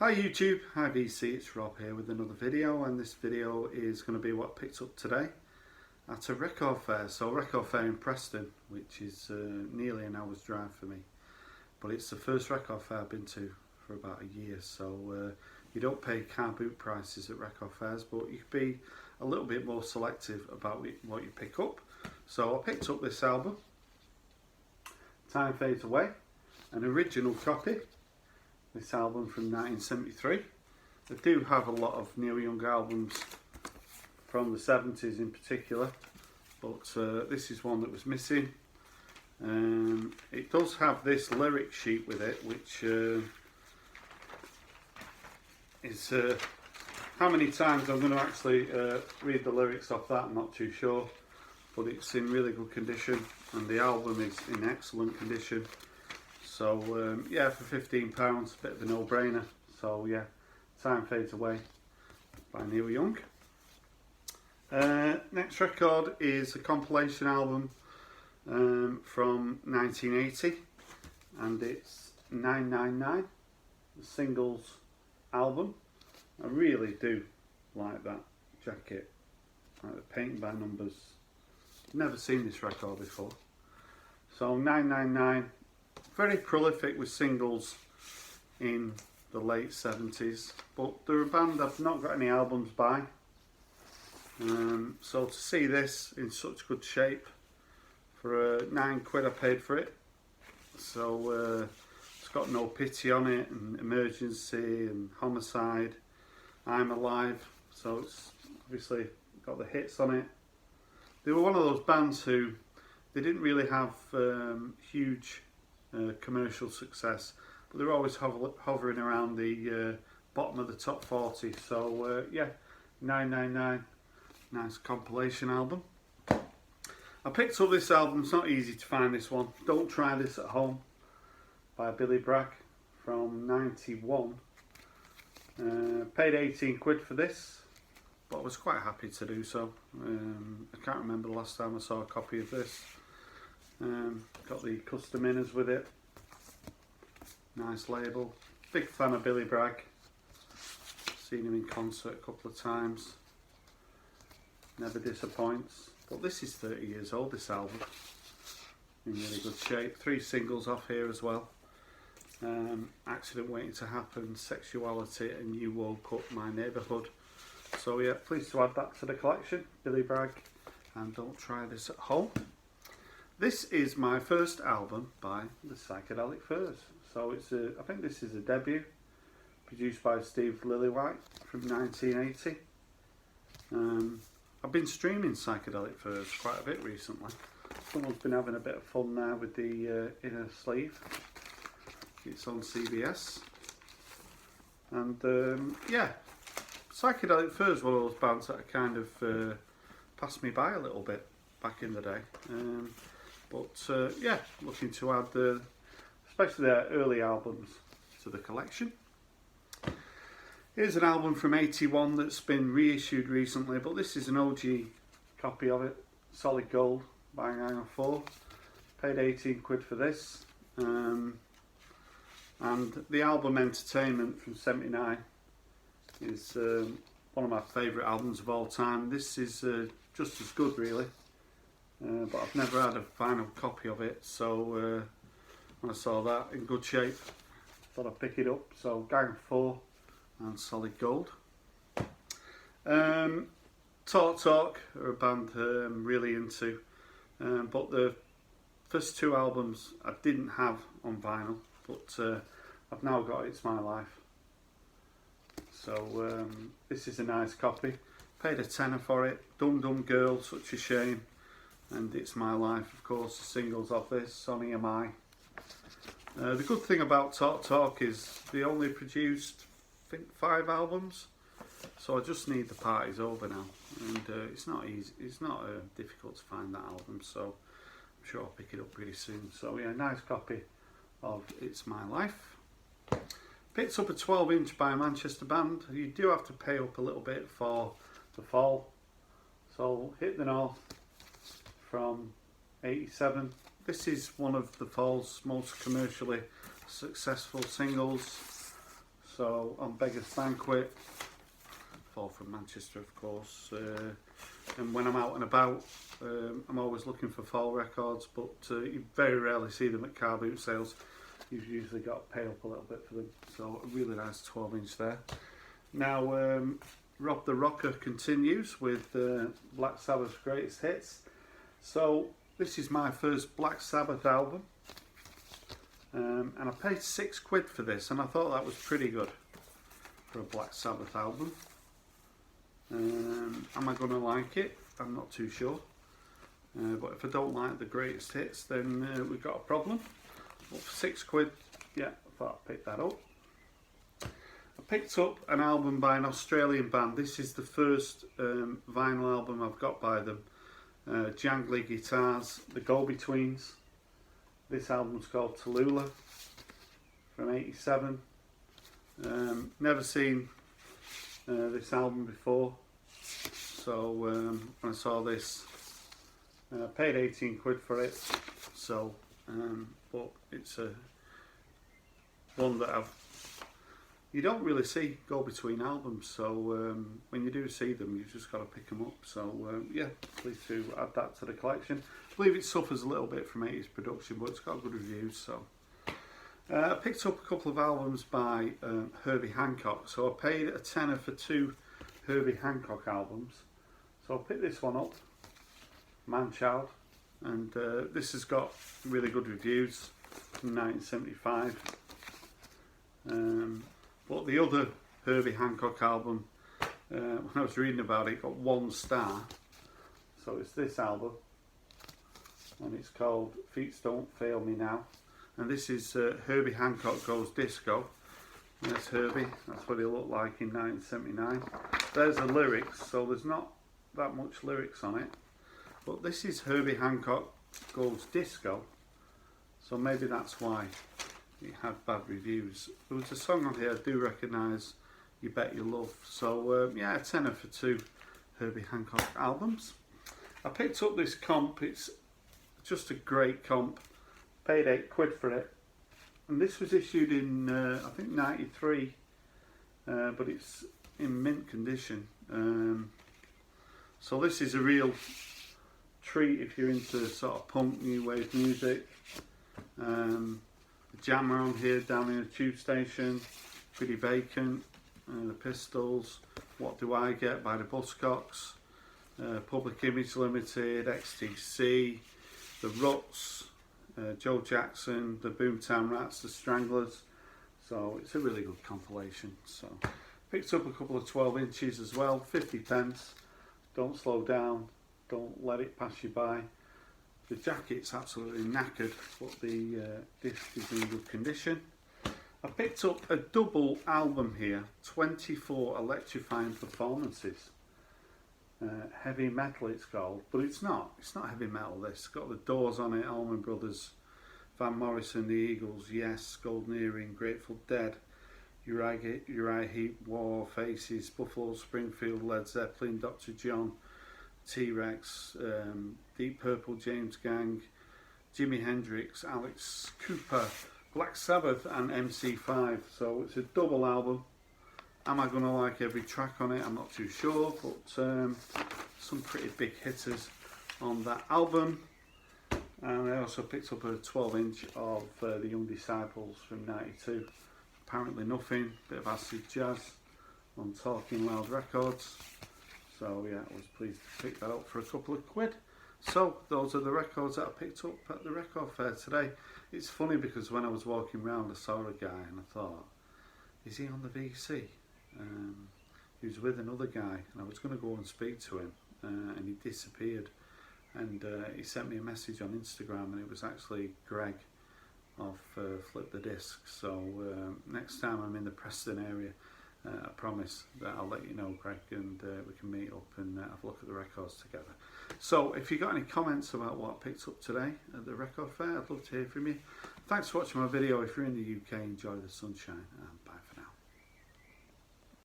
Hi YouTube, hi VC, it's Rob here with another video, and this video is going to be what I picked up today at a record fair. So record fair in Preston, which is nearly an hour's drive for me, but it's the first record fair I've been to for about a year. So you don't pay car boot prices at record fairs, but you can be a little bit more selective about what you pick up. So I picked up this album, Time Fades Away, an original copy. This album from 1973. They do have a lot of Neil Young albums from the 70s in particular, but this is one that was missing. It does have this lyric sheet with it, which is how many times I'm going to actually read the lyrics off that, I'm not too sure, but it's in really good condition and the album is in excellent condition. So yeah, for £15, a bit of a no-brainer. So yeah, Time Fades Away by Neil Young. Next record is a compilation album from 1980, and it's 999, the singles album. I really do like that jacket, like the painting by numbers. Never seen this record before. So 999. Very prolific with singles in the late 70s, but they're a band I've not got any albums by. So to see this in such good shape for £9 I paid for it. So it's got No Pity on it, and Emergency and Homicide, I'm Alive. So it's obviously got the hits on it. They were one of those bands who they didn't really have huge commercial success, but they're always hovering around the bottom of the top 40. So yeah, 999, nice compilation album. I picked up this album. It's not easy to find this one. Don't Try This at Home by Bragg from 91. Paid £18 for this, but I was quite happy to do so. I can't remember the last time I saw a copy of this. Got the custom inners with it. Nice label. Big fan of Bragg. Seen him in concert a couple of times. Never disappoints. But this is 30 years old, this album. In really good shape. 3 singles off here as well. Accident Waiting to Happen, Sexuality, and You Woke Up My Neighbourhood. So yeah, pleased to add that to the collection. Bragg and Don't Try This at Home. This is my first album by the Psychedelic Furs. So it's I think this is a debut, produced by Steve Lillywhite from 1980. I've been streaming Psychedelic Furs quite a bit recently. Someone's been having a bit of fun now with the inner sleeve. It's on CBS. And yeah, Psychedelic Furs were one of those bands that kind of passed me by a little bit back in the day. But yeah, looking to add especially their early albums to the collection. Here's an album from 81 that's been reissued recently, but this is an OG copy of it, Solid Gold by 904. Paid £18 for this. And the album Entertainment from 79 is one of my favourite albums of all time. This is just as good, really. But I've never had a vinyl copy of it, so when I saw that in good shape, thought I'd pick it up. So Gang of 4 and Solid Gold. Talk are a band I'm really into, but the first 2 albums I didn't have on vinyl, but I've now got It's My Life. So this is a nice copy. Paid a tenner for it. Dum Dum Girl, Such a Shame, and It's My Life, of course, the singles of this, Sonny Am I. The good thing about Talk is they only produced, I think, 5 albums, so I just need The Party's Over now, and it's not easy, it's not difficult to find that album, so I'm sure I'll pick it up pretty soon. So yeah, nice copy of It's My Life. Picked up a 12-inch by a Manchester band. You do have to pay up a little bit for The Fall. So Hit the North from 87. This is one of The Fall's most commercially successful singles. So on Beggar's Banquet, fall from Manchester of course, and when I'm out and about I'm always looking for fall records, but you very rarely see them at car boot sales. You've usually got to pay up a little bit for them. So a really nice 12-inch there. Now Rob the Rocker continues with Black Sabbath's greatest hits. So this is my first Black Sabbath album, and I paid £6 for this, and I thought that was pretty good for a Black Sabbath album. Am I going to like it? I'm not too sure, but if I don't like the greatest hits, then we've got a problem. But for £6, yeah, I thought I'd pick that up. I picked up an album by an Australian band. This is the first vinyl album I've got by them. Jangly Guitars, the Go-Betweens. This album's called Tallulah from '87. Never seen this album before, so when I saw this, I paid £18 for it. So, but it's a one that you don't really see Go-Between albums, so when you do see them, you've just got to pick them up. So yeah, please do add that to the collection. I believe it suffers a little bit from 80s production, but it's got good reviews. So I picked up a couple of albums by Herbie Hancock. So I paid a tenner for 2 Herbie Hancock albums. So I picked this one up, Man Child, and this has got really good reviews from 1975. But the other Herbie Hancock album, when I was reading about it, got 1 star. So it's this album, and it's called Feet Don't Fail Me Now. And this is Herbie Hancock Goes Disco. There's Herbie, that's what he looked like in 1979. There's the lyrics, so there's not that much lyrics on it. But this is Herbie Hancock Goes Disco, so maybe that's why it had bad reviews. There was a song on here I do recognise, You Bet You Love. So yeah, a tenner for 2 Herbie Hancock albums. I picked up this comp, it's just a great comp. Paid £8 for it. And this was issued in, I think, '93, but it's in mint condition. So this is a real treat if you're into sort of punk, new wave music. Jammer on here, Down in a Tube Station, Pretty Vacant, the Pistols, What Do I Get by the Buzzcocks, Public Image Limited, XTC, The Ruts, Joe Jackson, the Boomtown Rats, the Stranglers. So it's a really good compilation. So picked up a couple of 12 inches as well, 50p. Don't slow down, don't let it pass you by. The jacket's absolutely knackered, but the disc is in good condition. I picked up a double album here, 24 electrifying performances. Heavy metal it's called, but it's not heavy metal this. It's got the Doors on it, Allman Brothers, Van Morrison, the Eagles, Yes, Golden Earring, Grateful Dead, Uriah Heep, War, Faces, Buffalo Springfield, Led Zeppelin, Dr. John, T-Rex, Deep Purple, James Gang, Jimi Hendrix, Alex Cooper, Black Sabbath and MC5. So it's a double album. Am I going to like every track on it? I'm not too sure, but some pretty big hitters on that album. And I also picked up a 12-inch of the Young Disciples from '92. Apparently Nothing, bit of acid jazz on Talking Loud Records. So yeah, I was pleased to pick that up for a couple of quid. So those are the records that I picked up at the record fair today. It's funny because when I was walking around I saw a guy and I thought, is he on the VC? He was with another guy and I was going to go and speak to him and he disappeared, and he sent me a message on Instagram and it was actually Greg of Flip the Disc. So next time I'm in the Preston area, I promise that I'll let you know, Greg, and we can meet up and have a look at the records together. So if you've got any comments about what I picked up today at the record fair, I'd love to hear from you. Thanks for watching my video. If you're in the UK, enjoy the sunshine.